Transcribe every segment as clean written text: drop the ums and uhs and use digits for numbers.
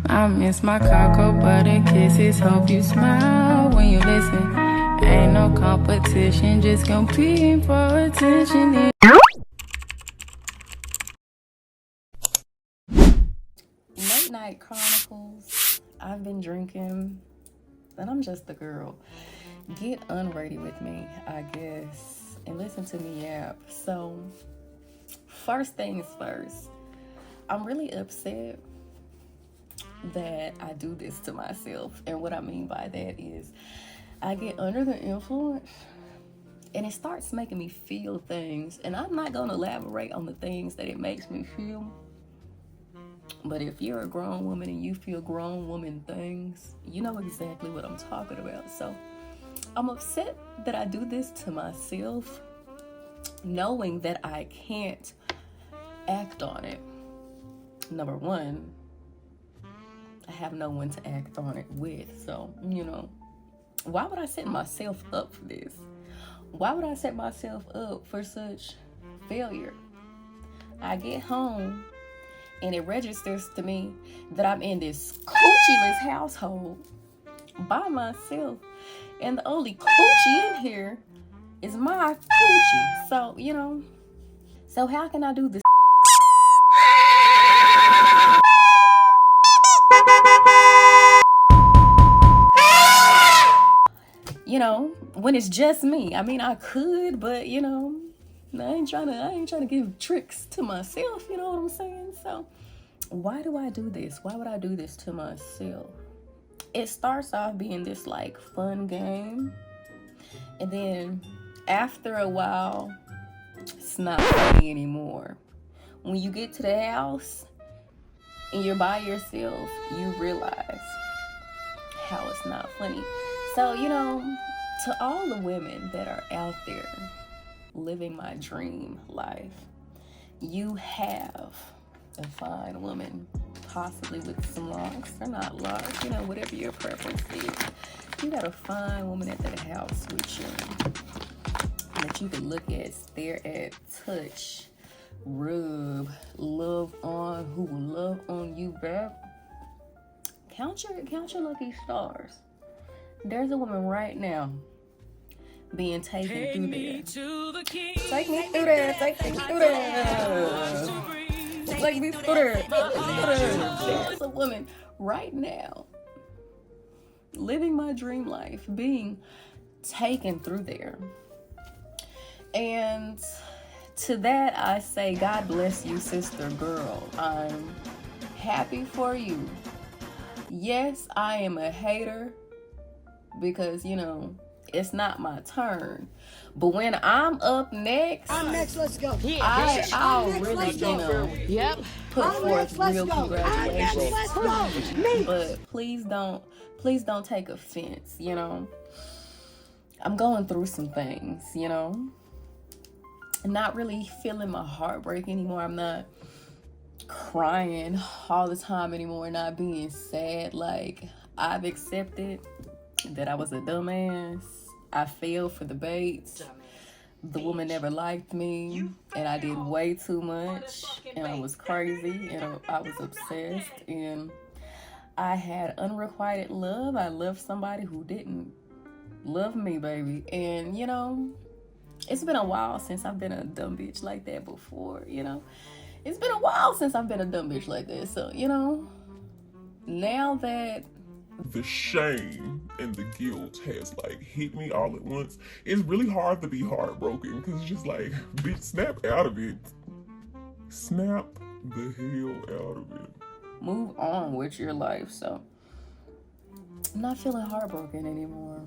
I miss my cocoa butter kisses. Hope you smile when you listen. Ain't no competition, just competing for attention. Late Night Chronicles. I've been drinking, and I'm just a girl. Get unready with me, I guess, and listen to me yap. So, first things first, I'm really upset that I do this to myself. And what I mean by that is I get under the influence and it starts making me feel things. And I'm not going to elaborate on the things that it makes me feel. But if you're a grown woman and you feel grown woman things, you know exactly what I'm talking about. So I'm upset that I do this to myself, knowing that I can't act on it. Number one, I have no one to act on it with. So, why would I set myself up for this? Why would I set myself up for such failure? I get home and it registers to me that I'm in this coochie-less household by myself. And the only coochie in here is my coochie. So, so how can I do this? When it's just me. I mean, I could, but I ain't trying to give tricks to myself, you know what I'm saying? So why do I do this? Why would I do this to myself? It starts off being this like fun game, and then after a while it's not funny anymore. When you get to the house and you're by yourself, you realize how it's not funny. So, to all the women that are out there living my dream life, you have a fine woman, possibly with some locks or not locks, whatever your preference is. You got a fine woman at that house with you that you can look at, stare at, touch, rub, love on, who will love on you back. Count your lucky stars. There's a woman right now being taken through there. Take me through there. Take me through there. Take me through there. There's a woman right now living my dream life, being taken through there. And to that I say, God bless you, sister girl. I'm happy for you. Yes, I am a hater because, it's not my turn. But when I'm up next, let's go. I'll really, put forth real congratulations. But please don't take offense, I'm going through some things, I'm not really feeling my heartbreak anymore. I'm not crying all the time anymore, not being sad. Like, I've accepted that I was a dumbass. I fell for the bait. The woman never liked me, and I did way too much, and I was crazy, and I was obsessed, and I had unrequited love. I loved somebody who didn't love me, baby. And it's been a while since I've been a dumb bitch like that before. It's been a while since I've been a dumb bitch like that. So now that the shame and the guilt has hit me all at once, it's really hard to be heartbroken because it's just like, bitch, snap out of it. Snap the hell out of it. Move on with your life. So I'm not feeling heartbroken anymore.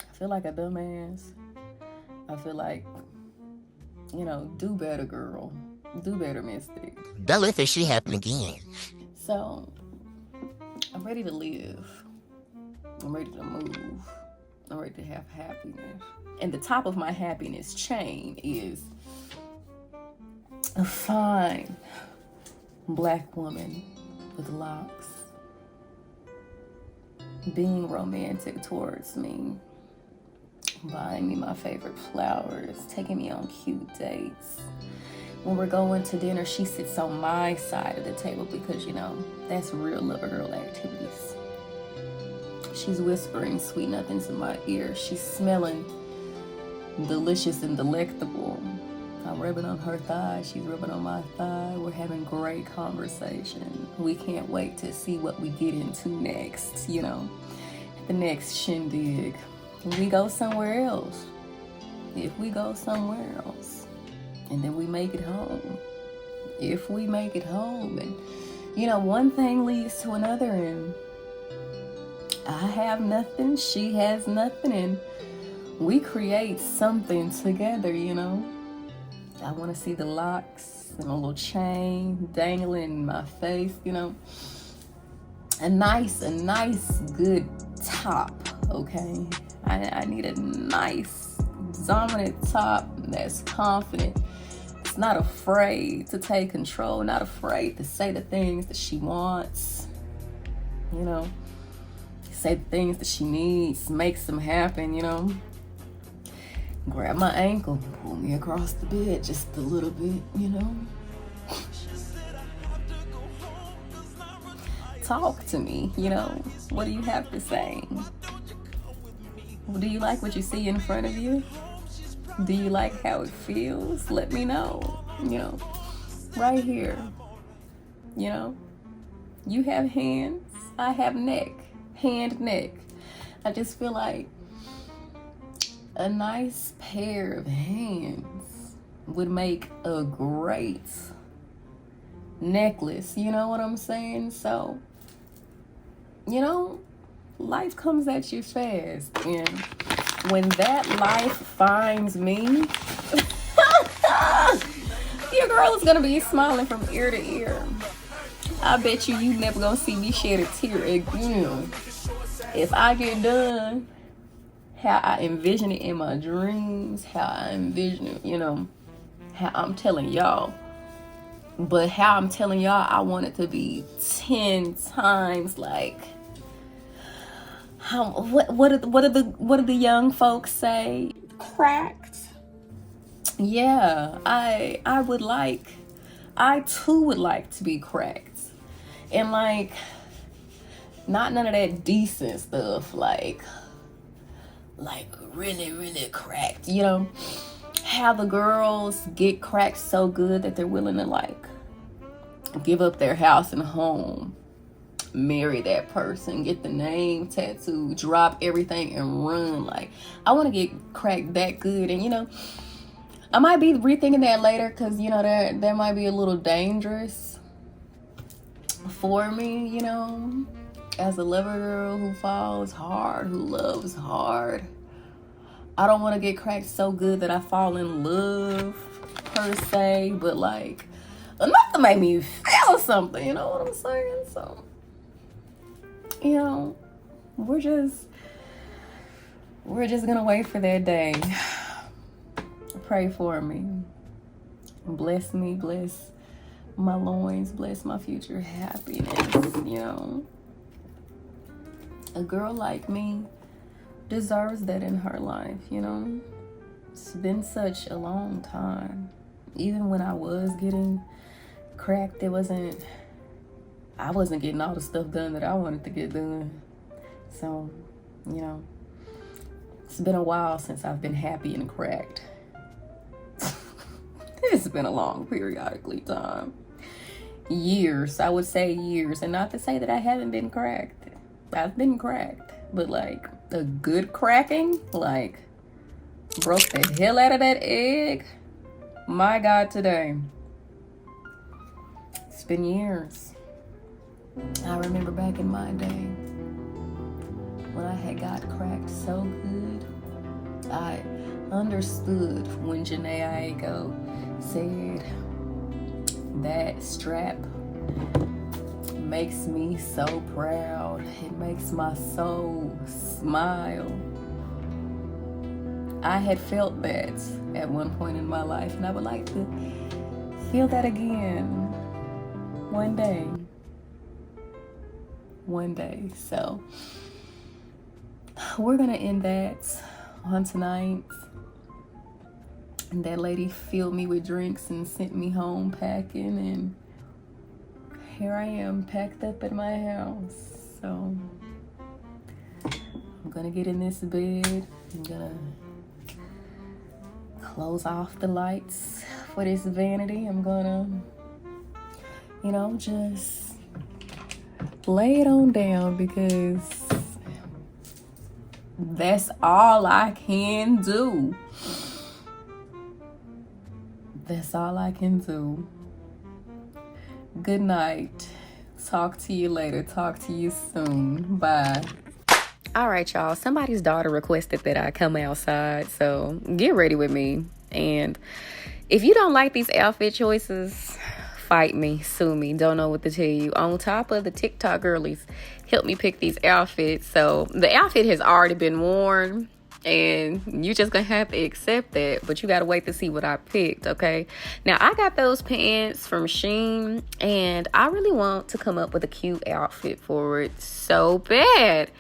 I feel like a dumbass. I feel like, do better, girl. Do better, Mystic. Don't let this shit happen again. So I'm ready to live. I'm ready to move. I'm ready to have happiness. And the top of my happiness chain is a fine black woman with locks being romantic towards me, buying me my favorite flowers, taking me on cute dates, when we're going to dinner, she sits on my side of the table because, you know, that's real lover girl activities. She's whispering sweet nothings in my ear. She's smelling delicious and delectable. I'm rubbing on her thigh. She's rubbing on my thigh. We're having great conversation. We can't wait to see what we get into next, you know, the next shindig. We go somewhere else. If we go somewhere else, and then we make it home. If we make it home, and you know, one thing leads to another, and I have nothing, she has nothing, and we create something together, you know. I want to see the locks and a little chain dangling in my face, you know. A nice good top, okay? I need a nice dominant top that's confident. It's not afraid to take control, not afraid to say the things that she wants, you know. Say the things that she needs, makes them happen, you know. Grab my ankle, pull me across the bed just a little bit, you know. Talk to me, you know. What do you have to say? Do you like what you see in front of you? Do you like how it feels? Let me know, you know. Right here, you know. You have hands, I have neck. Hand, neck. I just feel like a nice pair of hands would make a great necklace, you know what I'm saying? So, you know, life comes at you fast, and when that life finds me, your girl is gonna be smiling from ear to ear. I bet you never gonna see me shed a tear again. If I get done how I envision it in my dreams, how I envision it, you know, how I'm telling y'all. But how I'm telling y'all, I want it to be 10 times like how what do the young folks say? Cracked. Yeah, I too would like to be cracked. And like, not none of that decent stuff, like really cracked, you know. How the girls get cracked so good that they're willing to like give up their house and home, marry that person, get the name tattooed, drop everything and run. Like, I want to get cracked that good. And you know, I might be rethinking that later, because you know that might be a little dangerous for me, you know, as a lover girl who falls hard, who loves hard. I don't want to get cracked so good that I fall in love per se, but like enough to make me feel something, you know what I'm saying? So, you know, we're just gonna wait for that day. Pray for me. Bless me, bless my loins, bless my future happiness, you know. A girl like me deserves that in her life, you know. It's been such a long time. Even when I was getting cracked, I wasn't getting all the stuff done that I wanted to get done. So, you know, it's been a while since I've been happy and cracked. It's been a long periodically time. Years, I would say years. And not to say that I haven't been cracked. I've been cracked. But like a good cracking, like broke the hell out of that egg. My God, today. It's been years. I remember back in my day when I had got cracked so good. I understood when Janae Aiko said that strap makes me so proud. It makes my soul smile. I had felt that at one point in my life, and I would like to feel that again one day. One day. So we're gonna end that on tonight. And that lady filled me with drinks and sent me home packing, and here I am packed up at my house. So I'm gonna get in this bed. I'm gonna close off the lights for this vanity. I'm gonna, just lay it on down, because that's all I can do. That's all I can do. Good night. Talk to you later. Talk to you soon. Bye. All right, y'all. Somebody's daughter requested that I come outside, so get ready with me. And if you don't like these outfit choices, fight me, sue me. Don't know what to tell you. On top of the TikTok girlies help me pick these outfits, so the outfit has already been worn, and you just gonna have to accept that. But you gotta wait to see what I picked, okay? Now, I got those pants from Shein, and I really want to come up with a cute outfit for it so bad,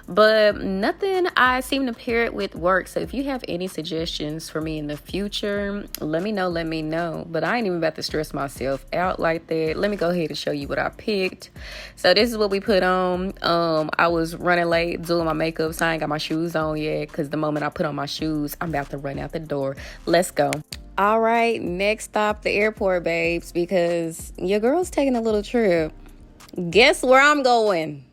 but nothing I seem to pair it with works. So if you have any suggestions for me in the future, let me know. But I ain't even about to stress myself out like that. Let me go ahead and show you what I picked. So this is what we put on. I was running late doing my makeup, so I ain't got my shoes on yet, because the moment I put on my shoes, I'm about to run out the door. Let's go. All right, next stop, the airport, babes, because your girl's taking a little trip. Guess where I'm going?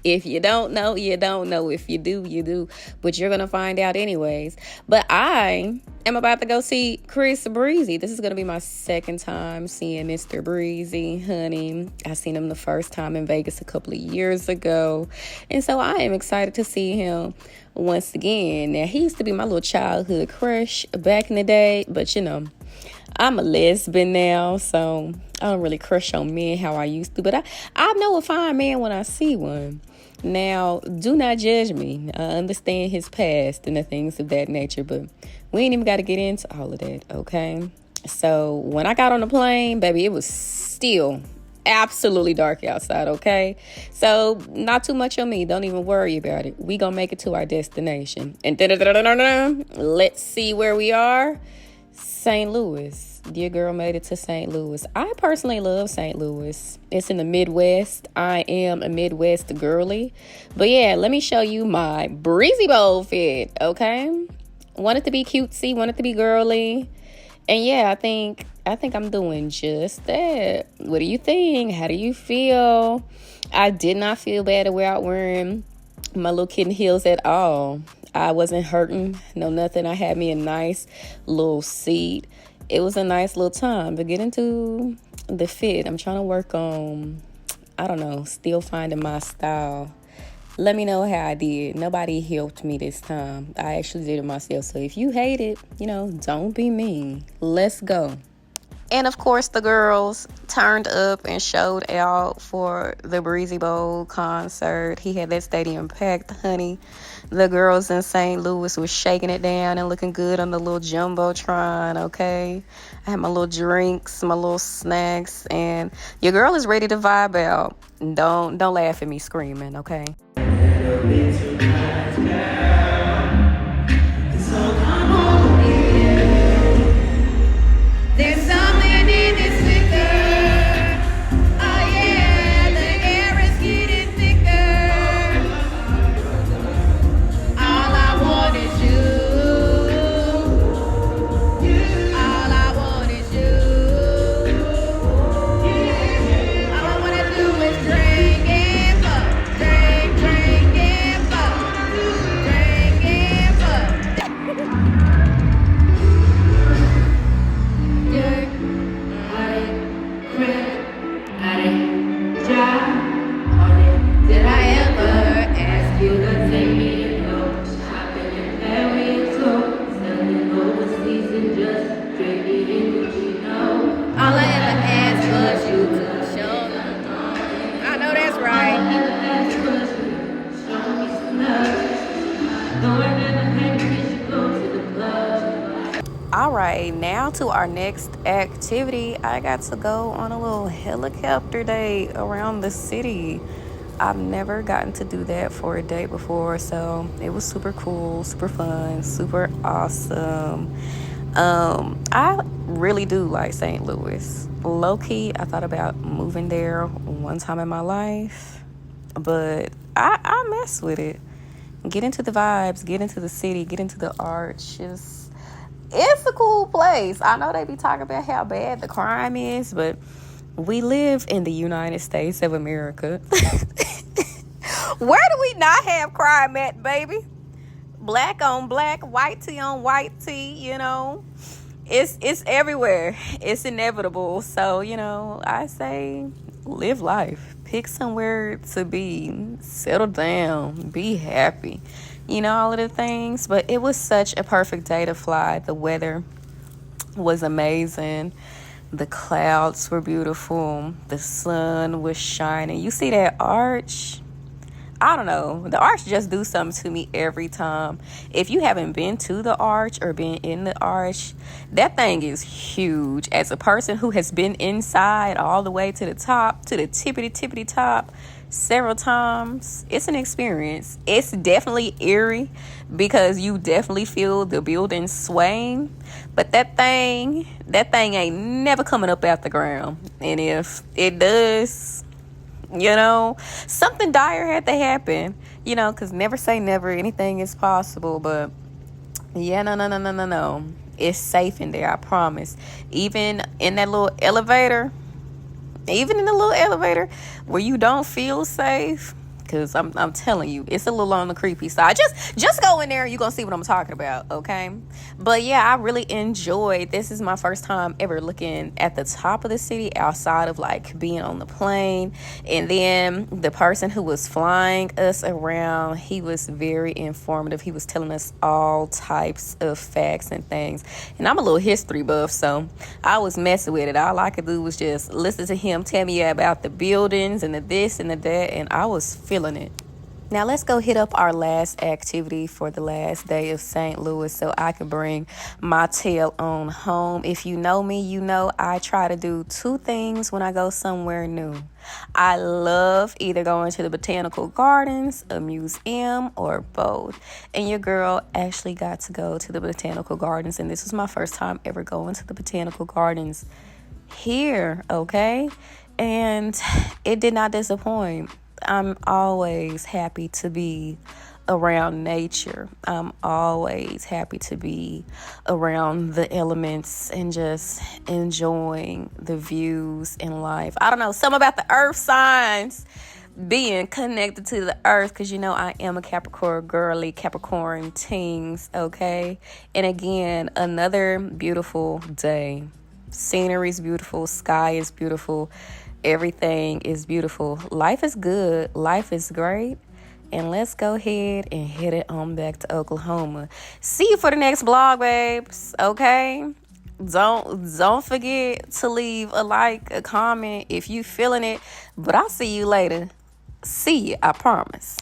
If you don't know, you don't know. If you do, you do. But you're going to find out anyways. But I am about to go see Chris Breezy. This is going to be my second time seeing Mr. Breezy, honey. I seen him the first time in Vegas a couple of years ago. And so I am excited to see him once again. Now, he used to be my little childhood crush back in the day. But, I'm a lesbian now, so I don't really crush on men how I used to. But I know a fine man when I see one. Now, do not judge me. I understand his past and the things of that nature, but we ain't even got to get into all of that, okay? So when I got on the plane, baby, it was still absolutely dark outside, okay? So not too much on me. Don't even worry about it. We gonna make it to our destination. And let's see where we are. St. Louis. Your girl made it to St. Louis. I personally love St. Louis. It's in the Midwest. I am a Midwest girly. But yeah, let me show you my Breezy Bowl fit, okay? Want it to be cutesy, want it to be girly. And yeah, I think I'm doing just that. What do you think? How do you feel? I did not feel bad about wearing my little kitten heels at all. I wasn't hurting, no nothing. I had me a nice little seat. It was a nice little time. But get into the fit. I'm trying to work on, still finding my style. Let me know how I did. Nobody helped me this time. I actually did it myself. So if you hate it, don't be mean. Let's go. And of course, the girls turned up and showed out for the Breezy Bowl concert. He had that stadium packed, honey. The girls in St. Louis were shaking it down and looking good on the little jumbotron, okay? I had my little drinks, my little snacks, and your girl is ready to vibe out. Don't laugh at me screaming, okay? There's something in this liquor. Oh yeah, the air is getting thicker. All I want is you. All I want is you. All I wanna do is drink and fuck. Drink and fuck. Drink and fuck. Did I ever ask you to take me to go shopping and Paris? Selling overseas and just drinking in Gucci, no. All I ever asked was you to show me. I know that's right. All I ever asked was you to show me some love. Though I never had to get you go to the club. All right, now to our next activity. I got to go on a little helicopter day around the city. I've never gotten to do that for a date before, so it was super cool, super fun, super awesome. I really do like St. Louis. Low-key, I thought about moving there one time in my life, but I mess with it. Get into the vibes, get into the city, get into the arch. It's a cool place. I know they be talking about how bad the crime is, but we live in the United States of America. Where do we not have crime at, baby? Black on black, white tee on white tee, you know. It's everywhere. It's inevitable. So, you know, I say live life. Pick somewhere to be. Settle down. Be happy. You know, all of the things. But it was such a perfect day to fly. The weather was amazing. The clouds were beautiful. The sun was shining. You see that arch? I don't know. The arch just do something to me every time. If you haven't been to the arch or been in the arch, that thing is huge. As a person who has been inside all the way to the top, to the tippity top, several times, it's an experience. It's definitely eerie because you definitely feel the building swaying. But that thing ain't never coming up out the ground. And if it does, you know, something dire had to happen, you know, because never say never, anything is possible. But yeah, no. It's safe in there, I promise. Even in the little elevator where you don't feel safe, because I'm telling you, it's a little on the creepy side. Just go in there, you're gonna see what I'm talking about, okay? But yeah, I really enjoyed. This is my first time ever looking at the top of the city outside of like being on the plane. And then the person who was flying us around, he was very informative. He was telling us all types of facts and things. And I'm a little history buff, so I was messing with it. All I could do was just listen to him tell me about the buildings and the this and the that, and I was feeling it. Now let's go hit up our last activity for the last day of St. Louis so I can bring my tail on home. If you know me, you know I try to do two things when I go somewhere new. I love either going to the Botanical Gardens, a museum, or both. And your girl actually got to go to the Botanical Gardens, and this was my first time ever going to the Botanical Gardens here, okay? And it did not disappoint. I'm always happy to be around nature. I'm always happy to be around the elements and just enjoying the views in life. I don't know, something about the earth signs being connected to the earth, because you know I am a Capricorn girly, Capricorn teens, okay? And again, another beautiful day. Scenery is beautiful, sky is beautiful, everything is beautiful. Life is good, life is great. And let's go ahead and head it on back to Oklahoma. See you for the next vlog, babes, okay? Don't forget to leave a like, a comment if you feeling it. But I'll see you later. See you, I promise.